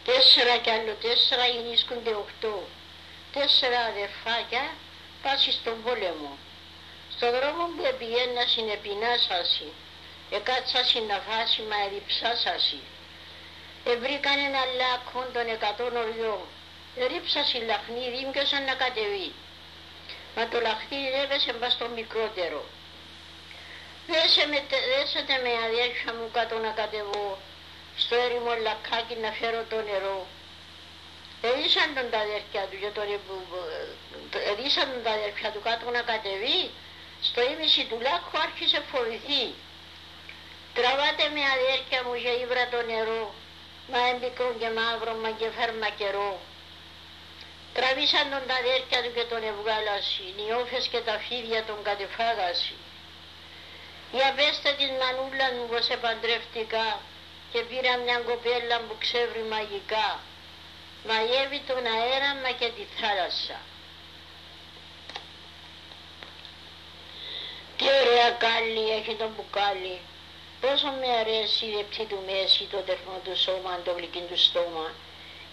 4 κι άλλο 4 γεννήσκονται 8. 4 αδερφάκια πάσει στον πόλεμο. Στον δρόμο που επηγαίνα συνεπεινάσασι, εκάτσασι να φάσει μα εριψάσασι. Ευρήκαν ένα λάκκον των 100 οριών. Ερίψασι λαχνίδι μπιωσαν να κατεβεί. Μα το λαχτήρι έβεσε μπας στο μικρότερο. Δέσετε με αδέρφια μου κάτω να κατεβώ, στο έρημο λακκάκι να φέρω το νερό. Ερίσαν τον τα αδέρφια του, ερίσαν τον τα αδέρφια του κάτω να κατεβεί, στο ίμιση του λάκκου άρχισε φοβηθεί. Τραβάτε με αδέρφια μου και ήβρα το νερό, μα έμπικρον και μαύρο, μα και φέρμα καιρό. Τραβήσαν τον τα αδέρφια του και τον ευγάλασι, νιώφες και τα φίδια τον κατεφάγασι. Για πέστε της μανούλας μου πως επαντρευτικά και πήρα μια κοπέλα που ξεύρει μαγικά. Μαγεύει τον αέρα μα και τη θάλασσα. Τι ωραία κάλλη έχει το μπουκάλι. Πόσο με αρέσει η λεπτή του μέση, το τερμό του σώμα, το γλυκί του στόμα.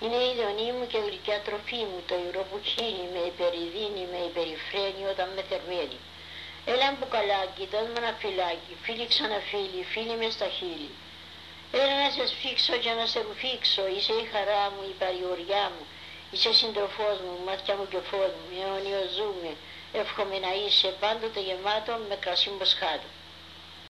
Είναι η ειδονή μου και γλυκιά τροφή μου, το υγρό που χύνει, με υπερηδίνει, με υπερηφραίνει όταν με θερμαίνει. Έλα μπουκαλάκι, δώσ' μου ένα φυλάκι, φίλοι ξαναφίλοι, φίλοι μες στα χείλη. Έλα να σε σφίξω και να σε ρουφήξω, είσαι η χαρά μου, η παρηγοριά μου, είσαι συντροφός μου, μάτια μου και φως μου, αιώνιο ζούμε, εύχομαι να είσαι πάντοτε γεμάτο με κρασί μοσχάτο.